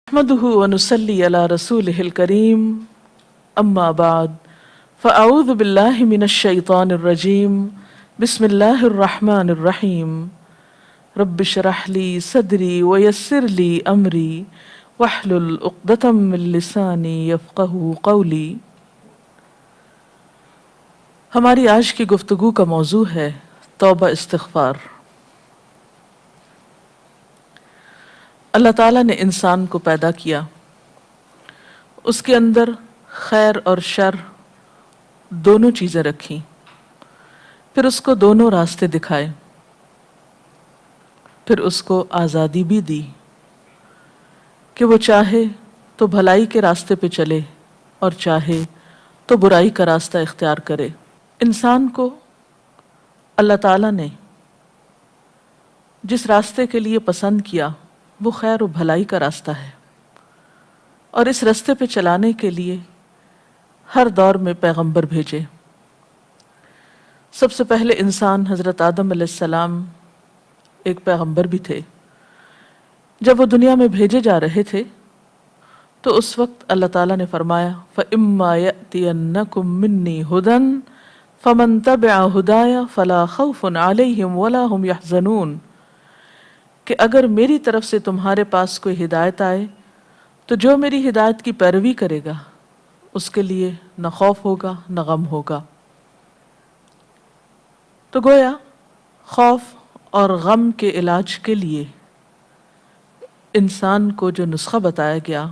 نحمده ونصلي على رسوله الكريم أما بعد فأعوذ بالله من الشيطان الرجيم بسم الله الرحمن الرحيم رب اشرح لي صدري ويسر لي أمري واحلل عقدة من لساني يفقهوا قولي۔ ہماری آج کی گفتگو کا موضوع ہے توبہ استغفار۔ اللہ تعالیٰ نے انسان کو پیدا کیا، اس کے اندر خیر اور شر دونوں چیزیں رکھیں، پھر اس کو دونوں راستے دکھائے، پھر اس کو آزادی بھی دی کہ وہ چاہے تو بھلائی کے راستے پہ چلے اور چاہے تو برائی کا راستہ اختیار کرے۔ انسان کو اللہ تعالیٰ نے جس راستے کے لیے پسند کیا وہ خیر و بھلائی کا راستہ ہے، اور اس راستے پہ چلانے کے لیے ہر دور میں پیغمبر بھیجے۔ سب سے پہلے انسان حضرت آدم علیہ السلام ایک پیغمبر بھی تھے۔ جب وہ دنیا میں بھیجے جا رہے تھے تو اس وقت اللہ تعالیٰ نے فرمایا فَإِمَّا يَأْتِيَنَّكُم مِّنِّي هُدًى فَمَن تَبِعَ هُدَايَ فَلَا خَوْفٌ عَلَيْهِمْ وَلَا هُمْ يَحْزَنُونَ، کہ اگر میری طرف سے تمہارے پاس کوئی ہدایت آئے تو جو میری ہدایت کی پیروی کرے گا اس کے لیے نہ خوف ہوگا نہ غم ہوگا۔ تو گویا خوف اور غم کے علاج کے لیے انسان کو جو نسخہ بتایا گیا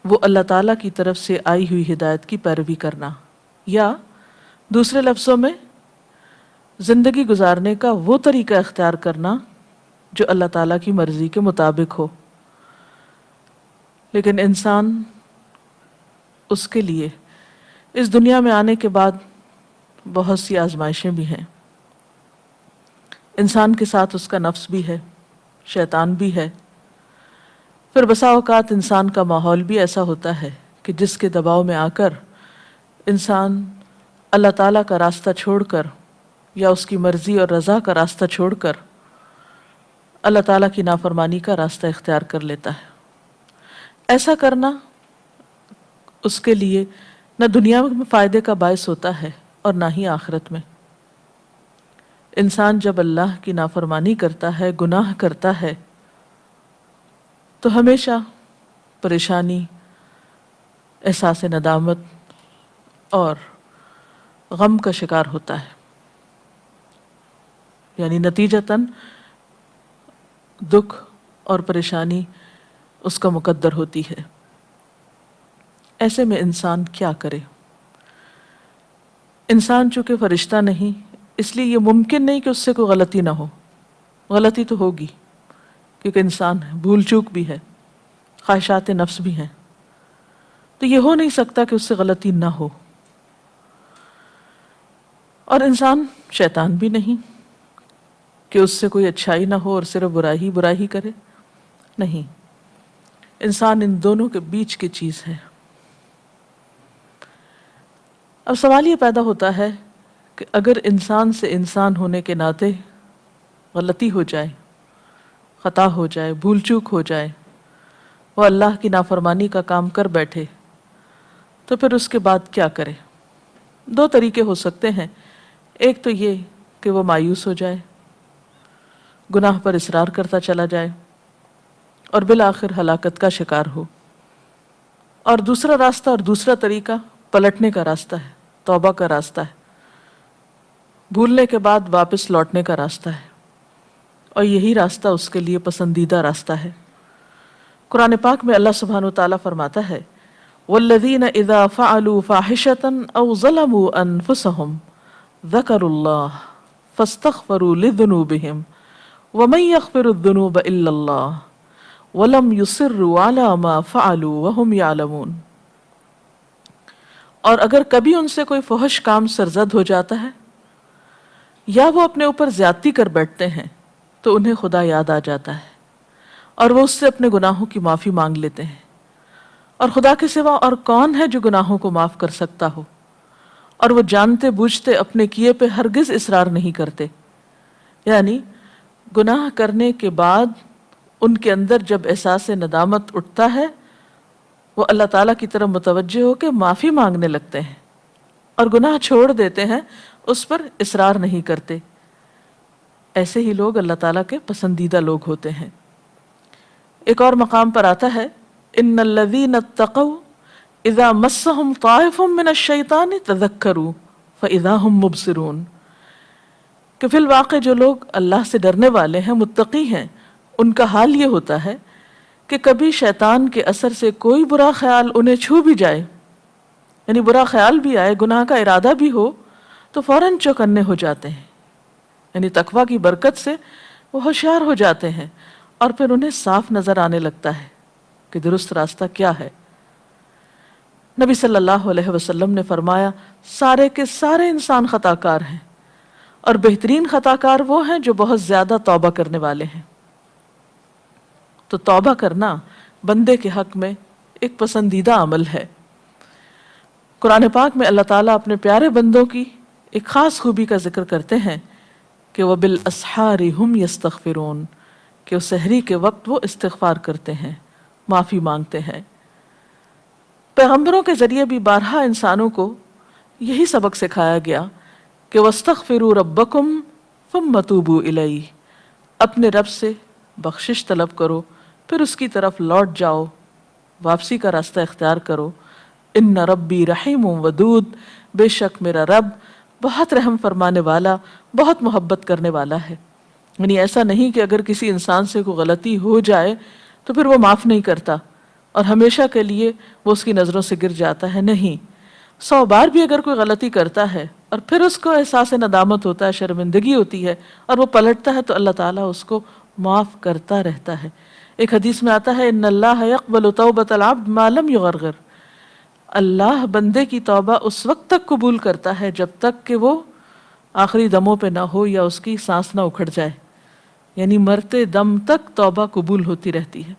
وہ اللہ تعالیٰ کی طرف سے آئی ہوئی ہدایت کی پیروی کرنا، یا دوسرے لفظوں میں زندگی گزارنے کا وہ طریقہ اختیار کرنا جو اللہ تعالیٰ کی مرضی کے مطابق ہو۔ لیکن انسان اس کے لیے اس دنیا میں آنے کے بعد بہت سی آزمائشیں بھی ہیں۔ انسان کے ساتھ اس کا نفس بھی ہے، شیطان بھی ہے، پھر بسا اوقات انسان کا ماحول بھی ایسا ہوتا ہے کہ جس کے دباؤ میں آ کر انسان اللہ تعالیٰ کا راستہ چھوڑ کر یا اس کی مرضی اور رضا کا راستہ چھوڑ کر اللہ تعالیٰ کی نافرمانی کا راستہ اختیار کر لیتا ہے۔ ایسا کرنا اس کے لیے نہ دنیا میں فائدے کا باعث ہوتا ہے اور نہ ہی آخرت میں۔ انسان جب اللہ کی نافرمانی کرتا ہے، گناہ کرتا ہے، تو ہمیشہ پریشانی، احساس ندامت اور غم کا شکار ہوتا ہے، یعنی نتیجتاً دکھ اور پریشانی اس کا مقدر ہوتی ہے۔ ایسے میں انسان کیا کرے؟ انسان چونکہ فرشتہ نہیں، اس لیے یہ ممکن نہیں کہ اس سے کوئی غلطی نہ ہو۔ غلطی تو ہوگی کیونکہ انسان ہے، بھول چوک بھی ہے، خواہشات نفس بھی ہیں، تو یہ ہو نہیں سکتا کہ اس سے غلطی نہ ہو۔ اور انسان شیطان بھی نہیں کہ اس سے کوئی اچھائی نہ ہو اور صرف برائی ہی کرے، نہیں، انسان ان دونوں کے بیچ کی چیز ہے۔ اب سوال یہ پیدا ہوتا ہے کہ اگر انسان سے انسان ہونے کے ناطے غلطی ہو جائے، خطا ہو جائے، بھول چوک ہو جائے، وہ اللہ کی نافرمانی کا کام کر بیٹھے، تو پھر اس کے بعد کیا کرے؟ دو طریقے ہو سکتے ہیں۔ ایک تو یہ کہ وہ مایوس ہو جائے، گناہ پر اصرار کرتا چلا جائے اور بالآخر ہلاکت کا شکار ہو، اور دوسرا راستہ اور دوسرا طریقہ پلٹنے کا راستہ ہے، توبہ کا راستہ ہے، بھولنے کے بعد واپس لوٹنے کا راستہ ہے، اور یہی راستہ اس کے لیے پسندیدہ راستہ ہے۔ قرآن پاک میں اللہ سبحانہ وتعالیٰ فرماتا ہے وَالَّذِينَ إِذَا فَعَلُوا فَاحِشَةً أَوْ ظَلَمُوا أَنفُسَهُمْ ذَكَرُوا اللَّهَ فَاسْتَغْفَرُوا لِذُنُوبِهِمْ وَمَن يَغْفِرُ الذُّنُوبَ إِلَّا اللَّهُ وَلَمْ يُصِرُّوا عَلَى مَا فَعَلُوا وَهُمْ يَعْلَمُونَ۔ اور اگر کبھی ان سے کوئی فحش کام سرزد ہو جاتا ہے یا وہ اپنے اوپر زیادتی کر بیٹھتے ہیں تو انہیں خدا یاد آ جاتا ہے اور وہ اس سے اپنے گناہوں کی معافی مانگ لیتے ہیں، اور خدا کے سوا اور کون ہے جو گناہوں کو معاف کر سکتا ہو، اور وہ جانتے بوجھتے اپنے کیے پہ ہرگز اصرار نہیں کرتے۔ یعنی گناہ کرنے کے بعد ان کے اندر جب احساس ندامت اٹھتا ہے وہ اللہ تعالیٰ کی طرف متوجہ ہو کے معافی مانگنے لگتے ہیں اور گناہ چھوڑ دیتے ہیں، اس پر اصرار نہیں کرتے۔ ایسے ہی لوگ اللہ تعالیٰ کے پسندیدہ لوگ ہوتے ہیں۔ ایک اور مقام پر آتا ہے ان الذین اتقوا اذا مسهم طائف من الشیطان تذکروا فاذا هم مبصرون، کہ فی الواقع جو لوگ اللہ سے ڈرنے والے ہیں، متقی ہیں، ان کا حال یہ ہوتا ہے کہ کبھی شیطان کے اثر سے کوئی برا خیال انہیں چھو بھی جائے، یعنی برا خیال بھی آئے، گناہ کا ارادہ بھی ہو، تو فوراً چوکنے ہو جاتے ہیں، یعنی تقویٰ کی برکت سے وہ ہوشیار ہو جاتے ہیں اور پھر انہیں صاف نظر آنے لگتا ہے کہ درست راستہ کیا ہے۔ نبی صلی اللہ علیہ وسلم نے فرمایا سارے کے سارے انسان خطا کار ہیں اور بہترین خطا کار وہ ہیں جو بہت زیادہ توبہ کرنے والے ہیں۔ تو توبہ کرنا بندے کے حق میں ایک پسندیدہ عمل ہے۔ قرآن پاک میں اللہ تعالیٰ اپنے پیارے بندوں کی ایک خاص خوبی کا ذکر کرتے ہیں کہ وَبِالْأَسْحَارِ هُمْ يَسْتَغْفِرُونَ، کہ سحری کے وقت وہ استغفار کرتے ہیں، معافی مانگتے ہیں۔ پیغمبروں کے ذریعے بھی بارہا انسانوں کو یہی سبق سکھایا گیا کہ وَاسْتَغْفِرُوا رَبَّكُمْ ثُمَّ تُوبُوا إِلَيْهِ، اپنے رب سے بخشش طلب کرو پھر اس کی طرف لوٹ جاؤ، واپسی کا راستہ اختیار کرو۔ ان ربی رحیم ودود، بے شک میرا رب بہت رحم فرمانے والا، بہت محبت کرنے والا ہے۔ یعنی ایسا نہیں کہ اگر کسی انسان سے کوئی غلطی ہو جائے تو پھر وہ معاف نہیں کرتا اور ہمیشہ کے لیے وہ اس کی نظروں سے گر جاتا ہے، نہیں، 100 بار بھی اگر کوئی غلطی کرتا ہے اور پھر اس کو احساس ندامت ہوتا ہے، شرمندگی ہوتی ہے اور وہ پلٹتا ہے تو اللہ تعالیٰ اس کو معاف کرتا رہتا ہے۔ ایک حدیث میں آتا ہے ان اللہ یقبل توبۃ العبد ما لم یغرغر، اللہ بندے کی توبہ اس وقت تک قبول کرتا ہے جب تک کہ وہ آخری دموں پہ نہ ہو یا اس کی سانس نہ اکھڑ جائے، یعنی مرتے دم تک توبہ قبول ہوتی رہتی ہے۔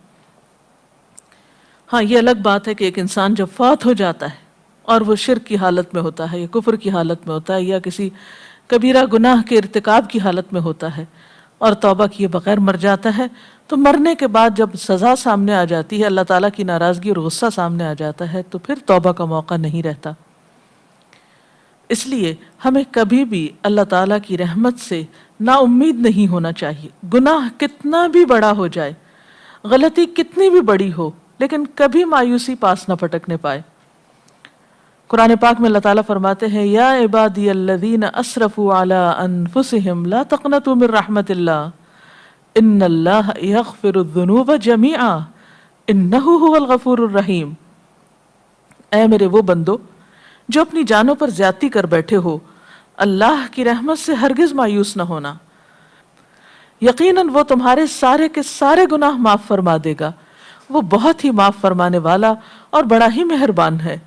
ہاں یہ الگ بات ہے کہ ایک انسان جب فوت ہو جاتا ہے اور وہ شرک کی حالت میں ہوتا ہے یا کفر کی حالت میں ہوتا ہے یا کسی کبیرہ گناہ کے ارتکاب کی حالت میں ہوتا ہے اور توبہ کیے بغیر مر جاتا ہے، تو مرنے کے بعد جب سزا سامنے آ جاتی ہے، اللہ تعالیٰ کی ناراضگی اور غصہ سامنے آ جاتا ہے، تو پھر توبہ کا موقع نہیں رہتا۔ اس لیے ہمیں کبھی بھی اللہ تعالیٰ کی رحمت سے نا امید نہیں ہونا چاہیے، گناہ کتنا بھی بڑا ہو جائے، غلطی کتنی بھی بڑی ہو، لیکن کبھی مایوسی پاس نہ پٹکنے پائے۔ قرآن پاک میں اللہ تعالیٰ فرماتے ہیں یا عبادی الذین اسرفوا علی انفسہم لا تقنطوا من رحمت اللہ ان اللہ یغفر الذنوب جمیعا انہ هو الغفور الرحیم، اے میرے وہ بندو جو اپنی جانوں پر زیادتی کر بیٹھے ہو، اللہ کی رحمت سے ہرگز مایوس نہ ہونا، یقیناً وہ تمہارے سارے کے سارے گناہ معاف فرما دے گا، وہ بہت ہی معاف فرمانے والا اور بڑا ہی مہربان ہے۔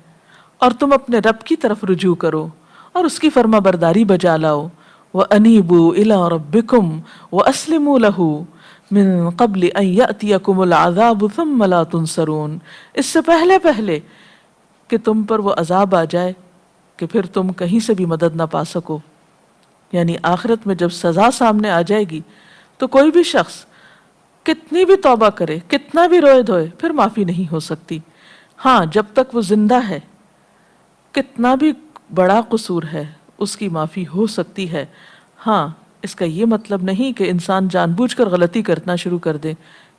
اور تم اپنے رب کی طرف رجوع کرو اور اس کی فرما برداری بجا لاؤ، وَأَنِيبُوا إِلَىٰ رَبِّكُمْ وَأَسْلِمُوا لَهُ مِن قَبْلِ أَن يَأْتِيَكُمُ الْعَذَابُ ثُمَّ لَا تُنصَرُونَ، اس سے پہلے کہ تم پر وہ عذاب آ جائے کہ پھر تم کہیں سے بھی مدد نہ پا سکو، یعنی آخرت میں جب سزا سامنے آ جائے گی تو کوئی بھی شخص کتنی بھی توبہ کرے، کتنا بھی روئے دھوئے، پھر معافی نہیں ہو سکتی۔ ہاں جب تک وہ زندہ ہے کتنا بھی بڑا قصور ہے اس کی معافی ہو سکتی ہے۔ ہاں اس کا یہ مطلب نہیں کہ انسان جان بوجھ کر غلطی کرنا شروع کر دے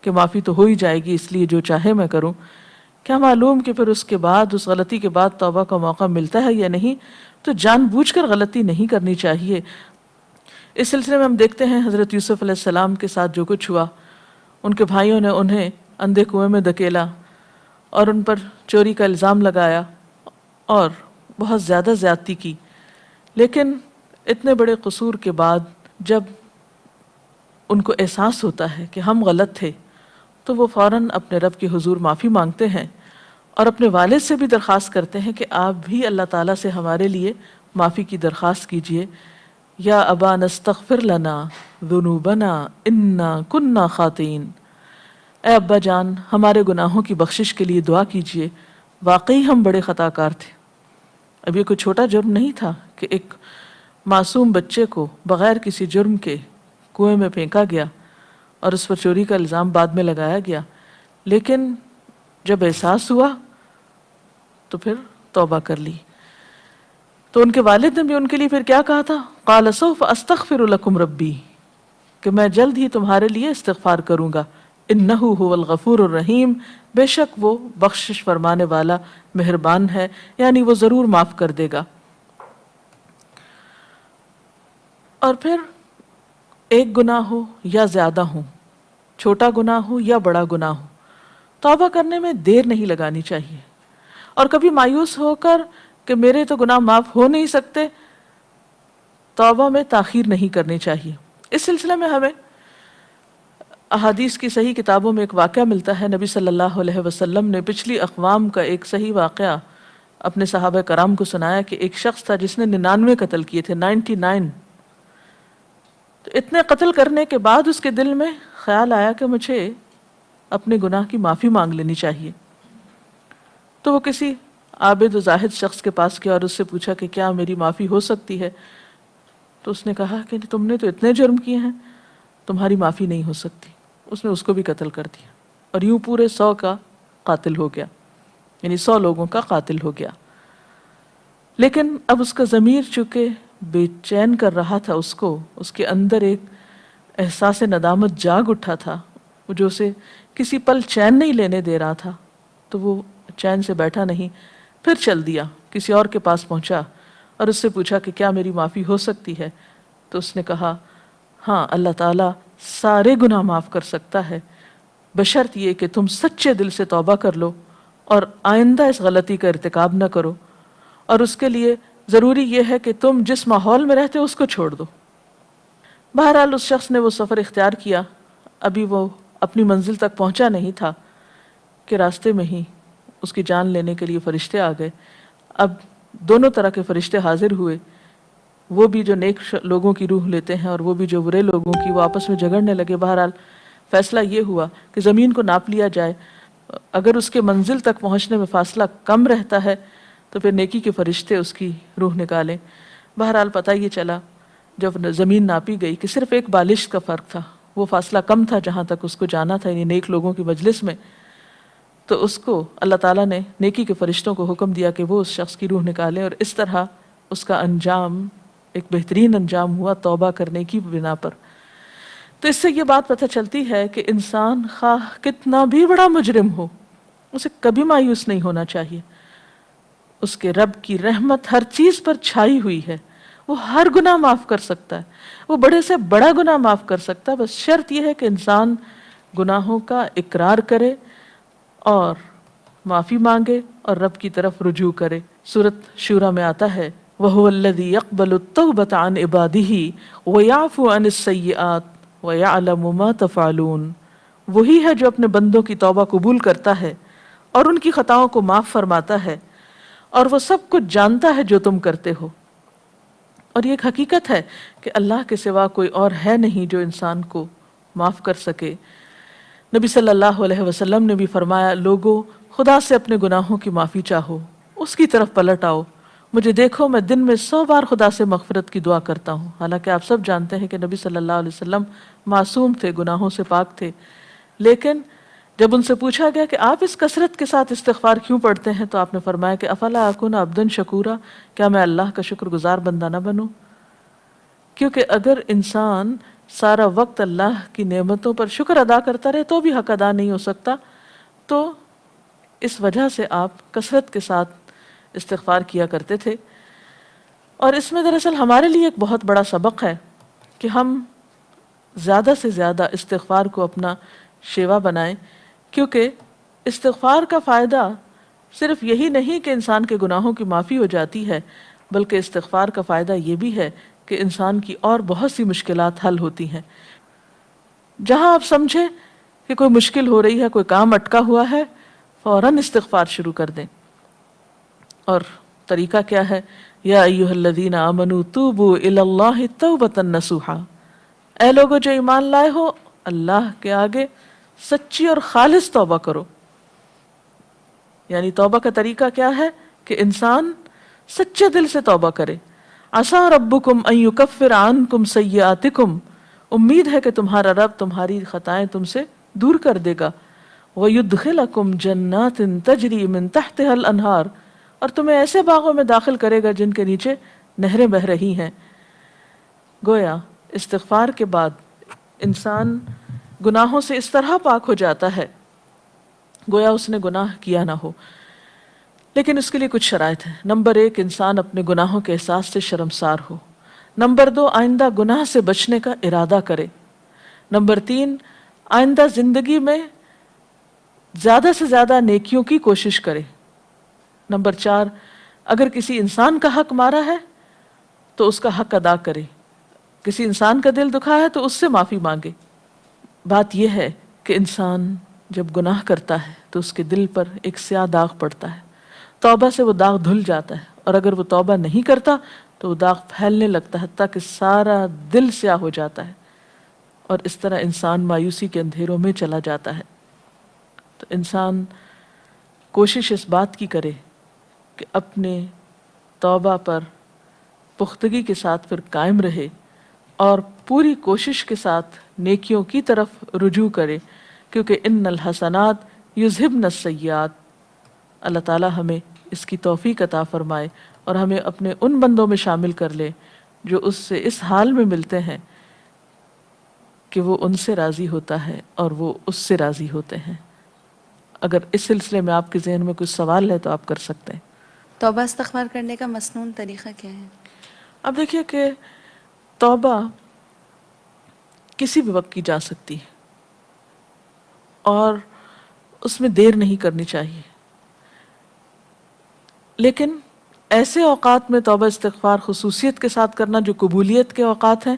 کہ معافی تو ہو ہی جائے گی اس لیے جو چاہے میں کروں، کیا معلوم کہ پھر اس کے بعد، اس غلطی کے بعد توبہ کا موقع ملتا ہے یا نہیں، تو جان بوجھ کر غلطی نہیں کرنی چاہیے۔ اس سلسلے میں ہم دیکھتے ہیں حضرت یوسف علیہ السلام کے ساتھ جو کچھ ہوا، ان کے بھائیوں نے انہیں اندھے کنویں میں دھکیلا اور ان پر چوری کا الزام لگایا اور بہت زیادہ زیادتی کی، لیکن اتنے بڑے قصور کے بعد جب ان کو احساس ہوتا ہے کہ ہم غلط تھے تو وہ فوراً اپنے رب کے حضور معافی مانگتے ہیں اور اپنے والد سے بھی درخواست کرتے ہیں کہ آپ بھی اللہ تعالیٰ سے ہمارے لیے معافی کی درخواست کیجئے، یا ابا نستغفر لنا ذنوبنا انا کننا خاطئین، اے ابا جان ہمارے گناہوں کی بخشش کے لیے دعا کیجئے، واقعی ہم بڑے خطا کار تھے۔ اب یہ کوئی چھوٹا جرم نہیں تھا کہ ایک معصوم بچے کو بغیر کسی جرم کے کنویں میں پھینکا گیا اور اس پر چوری کا الزام بعد میں لگایا گیا، لیکن جب احساس ہوا تو پھر توبہ کر لی۔ تو ان کے والد نے بھی ان کے لیے پھر کیا کہا تھا؟ قال سوف استغفر لکم ربی، کہ میں جلد ہی تمہارے لیے استغفار کروں گا، انہ هو الغفور الرحیم، بے شک وہ بخشش فرمانے والا مہربان ہے، یعنی وہ ضرور معاف کر دے گا۔ اور پھر ایک گناہ ہو یا زیادہ ہو، چھوٹا گناہ ہو یا بڑا گناہ ہو، توبہ کرنے میں دیر نہیں لگانی چاہیے، اور کبھی مایوس ہو کر کہ میرے تو گناہ معاف ہو نہیں سکتے، توبہ میں تاخیر نہیں کرنی چاہیے۔ اس سلسلے میں ہمیں احادیث کی صحیح کتابوں میں ایک واقعہ ملتا ہے، نبی صلی اللہ علیہ وسلم نے پچھلی اقوام کا ایک صحیح واقعہ اپنے صحابہ کرام کو سنایا کہ ایک شخص تھا جس نے 99 قتل کیے تھے، 99۔ تو اتنے قتل کرنے کے بعد اس کے دل میں خیال آیا کہ مجھے اپنے گناہ کی معافی مانگ لینی چاہیے۔ تو وہ کسی عابد و زاہد شخص کے پاس گیا اور اس سے پوچھا کہ کیا میری معافی ہو سکتی ہے؟ تو اس نے کہا کہ تم نے تو اتنے جرم کیے ہیں، تمہاری معافی نہیں ہو سکتی۔ اس نے اس کو بھی قتل کر دیا، اور یوں پورے 100 کا قاتل ہو گیا، یعنی 100 لوگوں کا قاتل ہو گیا۔ لیکن اب اس کا ضمیر چونکہ بے چین کر رہا تھا، اس کے اندر ایک احساس ندامت جاگ اٹھا تھا جو اسے کسی پل چین نہیں لینے دے رہا تھا، تو وہ چین سے بیٹھا نہیں، پھر چل دیا، کسی اور کے پاس پہنچا اور اس سے پوچھا کہ کیا میری معافی ہو سکتی ہے؟ تو اس نے کہا ہاں، اللہ تعالیٰ سارے گناہ معاف کر سکتا ہے، بشرط یہ کہ تم سچے دل سے توبہ کر لو اور آئندہ اس غلطی کا ارتکاب نہ کرو، اور اس کے لیے ضروری یہ ہے کہ تم جس ماحول میں رہتے ہو اس کو چھوڑ دو۔ بہرحال اس شخص نے وہ سفر اختیار کیا، ابھی وہ اپنی منزل تک پہنچا نہیں تھا کہ راستے میں ہی اس کی جان لینے کے لیے فرشتے آ گئے۔ اب دونوں طرح کے فرشتے حاضر ہوئے، وہ بھی جو نیک لوگوں کی روح لیتے ہیں اور وہ بھی جو برے لوگوں کی، وہ آپس میں جھگڑنے لگے۔ بہرحال فیصلہ یہ ہوا کہ زمین کو ناپ لیا جائے، اگر اس کے منزل تک پہنچنے میں فاصلہ کم رہتا ہے تو پھر نیکی کے فرشتے اس کی روح نکالیں۔ بہرحال پتہ یہ چلا جب زمین ناپی گئی کہ صرف ایک بالش کا فرق تھا، وہ فاصلہ کم تھا جہاں تک اس کو جانا تھا، یعنی نیک لوگوں کی مجلس میں۔ تو اس کو اللہ تعالیٰ نے نیکی کے فرشتوں کو حکم دیا کہ وہ اس شخص کی روح نکالیں، اور اس طرح اس کا انجام ایک بہترین انجام ہوا توبہ کرنے کی بنا پر۔ تو اس سے یہ بات پتہ چلتی ہے کہ انسان خواہ کتنا بھی بڑا مجرم ہو، اسے کبھی مایوس نہیں ہونا چاہیے۔ اس کے رب کی رحمت ہر چیز پر چھائی ہوئی ہے، وہ ہر گناہ معاف کر سکتا ہے، وہ بڑے سے بڑا گناہ معاف کر سکتا ہے، بس شرط یہ ہے کہ انسان گناہوں کا اقرار کرے اور معافی مانگے اور رب کی طرف رجوع کرے۔ سورۃ شورى میں آتا ہے وَهُوَ الَّذِي يَقْبَلُ التَّوْبَةَ عَنْ عِبَادِهِ وَيَعْفُو عَنِ السَّيِّئَاتِ وَيَعْلَمُ مَا تَفْعَلُونَ، وہی ہے جو اپنے بندوں کی توبہ قبول کرتا ہے اور ان کی خطاؤں کو معاف فرماتا ہے، اور وہ سب کچھ جانتا ہے جو تم کرتے ہو۔ اور یہ ایک حقیقت ہے کہ اللہ کے سوا کوئی اور ہے نہیں جو انسان کو معاف کر سکے۔ نبی صلی اللہ علیہ وسلم نے بھی فرمایا، لوگو خدا سے اپنے گناہوں کی معافی چاہو، اس کی طرف پلٹ آؤ، مجھے دیکھو میں دن میں 100 بار خدا سے مغفرت کی دعا کرتا ہوں۔ حالانکہ آپ سب جانتے ہیں کہ نبی صلی اللہ علیہ وسلم معصوم تھے، گناہوں سے پاک تھے، لیکن جب ان سے پوچھا گیا کہ آپ اس کثرت کے ساتھ استغفار کیوں پڑھتے ہیں، تو آپ نے فرمایا کہ افلا اکون عبدا شکورا، کیا میں اللہ کا شکر گزار بندہ نہ بنوں؟ کیونکہ اگر انسان سارا وقت اللہ کی نعمتوں پر شکر ادا کرتا رہے تو بھی حق ادا نہیں ہو سکتا، تو اس وجہ سے آپ کثرت کے ساتھ استغفار کیا کرتے تھے۔ اور اس میں دراصل ہمارے لیے ایک بہت بڑا سبق ہے کہ ہم زیادہ سے زیادہ استغفار کو اپنا شیوا بنائیں، کیونکہ استغفار کا فائدہ صرف یہی نہیں کہ انسان کے گناہوں کی معافی ہو جاتی ہے، بلکہ استغفار کا فائدہ یہ بھی ہے کہ انسان کی اور بہت سی مشکلات حل ہوتی ہیں۔ جہاں آپ سمجھیں کہ کوئی مشکل ہو رہی ہے، کوئی کام اٹکا ہوا ہے، فوراً استغفار شروع کر دیں۔ اور طریقہ کیا ہے؟ یا ایھا الذین آمنوا توبوا الی اللہ توبۃ نصوحا، اے لوگو جو ایمان لائے ہو، اللہ کے آگے سچی اور خالص توبہ کرو۔ یعنی توبہ کا طریقہ کیا ہے کہ انسان سچے دل سے توبہ کرے۔ عسیٰ ربکم ان یکفر عنکم سیئاتکم امید ہے کہ تمہارا رب تمہاری خطائیں تم سے دور کر دے گا. وَيُدْخِلَكُمْ جَنَّاتٍ تَجْرِي مِن تَحْتِهَا الْأَنْهَارُ، اور تمہیں ایسے باغوں میں داخل کرے گا جن کے نیچے نہریں بہہ رہی ہیں. گویا استغفار کے بعد انسان گناہوں سے اس طرح پاک ہو جاتا ہے گویا اس نے گناہ کیا نہ ہو. لیکن اس کے لیے کچھ شرائط ہیں. نمبر 1، انسان اپنے گناہوں کے احساس سے شرمسار ہو. نمبر 2، آئندہ گناہ سے بچنے کا ارادہ کرے. نمبر 3، آئندہ زندگی میں زیادہ سے زیادہ نیکیوں کی کوشش کرے. نمبر 4، اگر کسی انسان کا حق مارا ہے تو اس کا حق ادا کرے. کسی انسان کا دل دکھا ہے تو اس سے معافی مانگے. بات یہ ہے کہ انسان جب گناہ کرتا ہے تو اس کے دل پر ایک سیاہ داغ پڑتا ہے. توبہ سے وہ داغ دھل جاتا ہے، اور اگر وہ توبہ نہیں کرتا تو وہ داغ پھیلنے لگتا ہے حتیٰ کہ سارا دل سیاہ ہو جاتا ہے، اور اس طرح انسان مایوسی کے اندھیروں میں چلا جاتا ہے. تو انسان کوشش اس بات کی کرے کہ اپنے توبہ پر پختگی کے ساتھ پھر قائم رہے اور پوری کوشش کے ساتھ نیکیوں کی طرف رجوع کرے، کیونکہ ان الحسنات یذہبن السیئات. اللہ تعالی ہمیں اس کی توفیق عطا فرمائے اور ہمیں اپنے ان بندوں میں شامل کر لے جو اس سے اس حال میں ملتے ہیں کہ وہ ان سے راضی ہوتا ہے اور وہ اس سے راضی ہوتے ہیں. اگر اس سلسلے میں آپ کے ذہن میں کچھ سوال ہے تو آپ کر سکتے ہیں. توبہ استغفار کرنے کا مسنون طریقہ کیا ہے؟ اب دیکھیے کہ توبہ کسی بھی وقت کی جا سکتی ہے اور اس میں دیر نہیں کرنی چاہیے، لیکن ایسے اوقات میں توبہ استغفار خصوصیت کے ساتھ کرنا جو قبولیت کے اوقات ہیں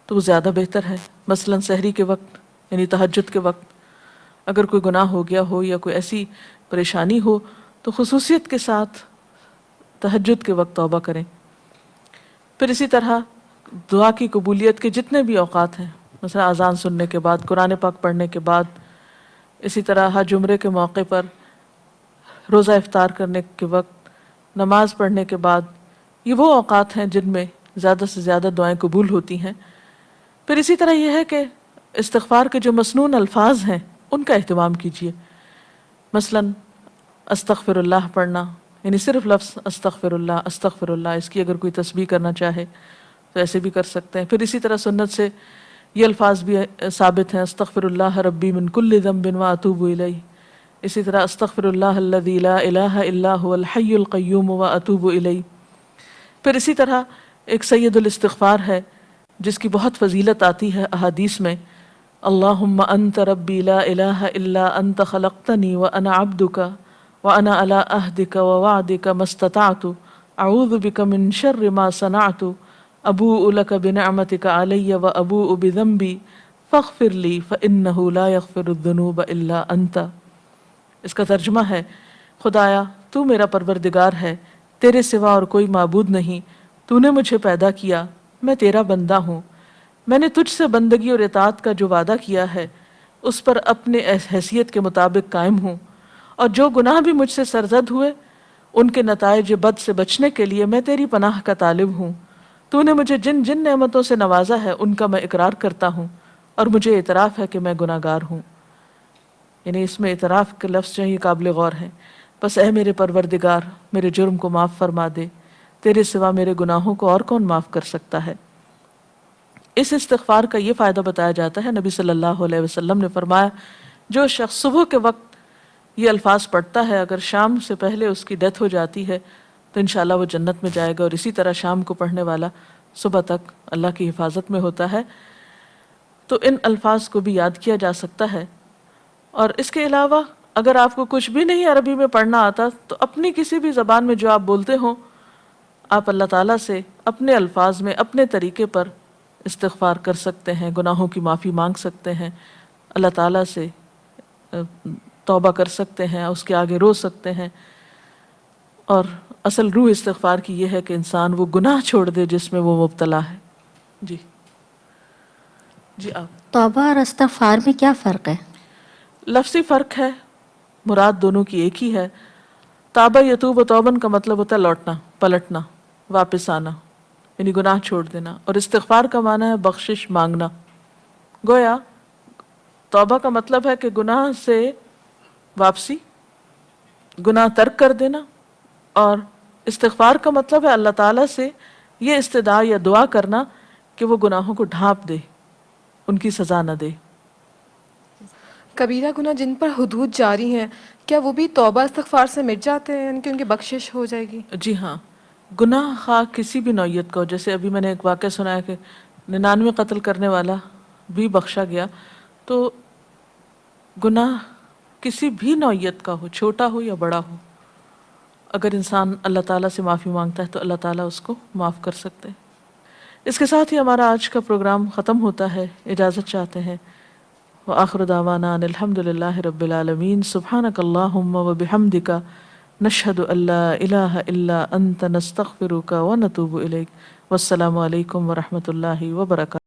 تو وہ زیادہ بہتر ہے. مثلا سحری کے وقت یعنی تہجد کے وقت اگر کوئی گناہ ہو گیا ہو یا کوئی ایسی پریشانی ہو تو خصوصیت کے ساتھ تہجد کے وقت توبہ کریں. پھر اسی طرح دعا کی قبولیت کے جتنے بھی اوقات ہیں، مثلا اذان سننے کے بعد، قرآن پاک پڑھنے کے بعد، اسی طرح حج عمرے کے موقع پر، روزہ افطار کرنے کے وقت، نماز پڑھنے کے بعد، یہ وہ اوقات ہیں جن میں زیادہ سے زیادہ دعائیں قبول ہوتی ہیں. پھر اسی طرح یہ ہے کہ استغفار کے جو مسنون الفاظ ہیں ان کا اہتمام کیجیے. مثلا استغفر اللہ پڑھنا، یعنی صرف لفظ استغفر اللہ، اس کی اگر کوئی تسبیح کرنا چاہے تو ایسے بھی کر سکتے ہیں. پھر اسی طرح سنت سے یہ الفاظ بھی ثابت ہیں، استغفر اللہ ربی من کل ذنب واتوب الیہ. اسی طرح استغفر اللہ الذی لا الہ الا هو الحی القیوم واتوب الیہ. پھر اسی طرح ایک سید الاستغفار ہے جس کی بہت فضیلت آتی ہے احادیث میں، اللہم انت ربی لا الہ الا انت خلقتنی وانا عبدک وانا علی عہدک ووعدک ما استطعت اعوذ بک من شر ما صنعت ابوء لک بنعمتک علی وابوء بذنبی فاغفر لی فانہ لا یغفر الذنوب الا انت. اس کا ترجمہ ہے، خدایا تو میرا پروردگار ہے، تیرے سوا اور کوئی معبود نہیں، تو نے مجھے پیدا کیا، میں تیرا بندہ ہوں، میں نے تجھ سے بندگی اور اطاعت کا جو وعدہ کیا ہے اس پر اپنے حیثیت کے مطابق قائم ہوں، اور جو گناہ بھی مجھ سے سرزد ہوئے ان کے نتائج بد سے بچنے کے لیے میں تیری پناہ کا طالب ہوں. تو نے مجھے جن جن نعمتوں سے نوازا ہے ان کا میں اقرار کرتا ہوں اور مجھے اعتراف ہے کہ میں گناہ گار ہوں. یعنی اس میں اعتراف کے لفظ جو ہیں یہ قابل غور ہیں. بس اے میرے پروردگار میرے جرم کو معاف فرما دے، تیرے سوا میرے گناہوں کو اور کون معاف کر سکتا ہے. اس استغفار کا یہ فائدہ بتایا جاتا ہے، نبی صلی اللہ علیہ وسلم نے فرمایا جو شخص صبح کے وقت یہ الفاظ پڑھتا ہے اگر شام سے پہلے اس کی ڈیتھ ہو جاتی ہے تو انشاءاللہ وہ جنت میں جائے گا، اور اسی طرح شام کو پڑھنے والا صبح تک اللہ کی حفاظت میں ہوتا ہے. تو ان الفاظ کو بھی یاد کیا جا سکتا ہے. اور اس کے علاوہ اگر آپ کو کچھ بھی نہیں عربی میں پڑھنا آتا تو اپنی کسی بھی زبان میں جو آپ بولتے ہوں آپ اللہ تعالیٰ سے اپنے الفاظ میں اپنے طریقے پر استغفار کر سکتے ہیں، گناہوں کی معافی مانگ سکتے ہیں، اللہ تعالیٰ سے توبہ کر سکتے ہیں، اس کے آگے رو سکتے ہیں. اور اصل روح استغفار کی یہ ہے کہ انسان وہ گناہ چھوڑ دے جس میں وہ مبتلا ہے. جی آپ. توبہ اور استغفار میں کیا فرق ہے؟ لفظی فرق ہے، مراد دونوں کی ایک ہی ہے. تابہ یتوب و توبن کا مطلب ہوتا ہے لوٹنا، پلٹنا، واپس آنا، یعنی گناہ چھوڑ دینا. اور استغفار کا معنی ہے بخشش مانگنا. گویا توبہ کا مطلب ہے کہ گناہ سے واپسی، گناہ ترک کر دینا، اور استغفار کا مطلب ہے اللہ تعالیٰ سے یہ استدعا یا دعا کرنا کہ وہ گناہوں کو ڈھانپ دے، ان کی سزا نہ دے۔ کبیرہ گناہ جن پر حدود جاری ہیں کیا وہ بھی توبہ استغفار سے مٹ جاتے ہیں، یعنی کہ ان کی بخشش ہو جائے گی؟ جی ہاں، گناہ خواہ کسی بھی نوعیت کا ہو، جیسے ابھی میں نے ایک واقعہ سنا ہے کہ 99 قتل کرنے والا بھی بخشا گیا، تو گناہ کسی بھی نوعیت کا ہو، چھوٹا ہو یا بڑا ہو، اگر انسان اللہ تعالیٰ سے معافی مانگتا ہے تو اللہ تعالیٰ اس کو معاف کر سکتے ہیں۔ اس کے ساتھ ہی ہمارا آج کا پروگرام ختم ہوتا ہے، اجازت چاہتے ہیں۔ وآخر دعوانا ان الحمد للہ رب العالمین، سبحانک اللہم وبحمدک، نشہد ان لا الہ الا انت، نستغفرک ونتوب الیک۔ والسلام علیکم ورحمۃ اللہ وبرکاتہ۔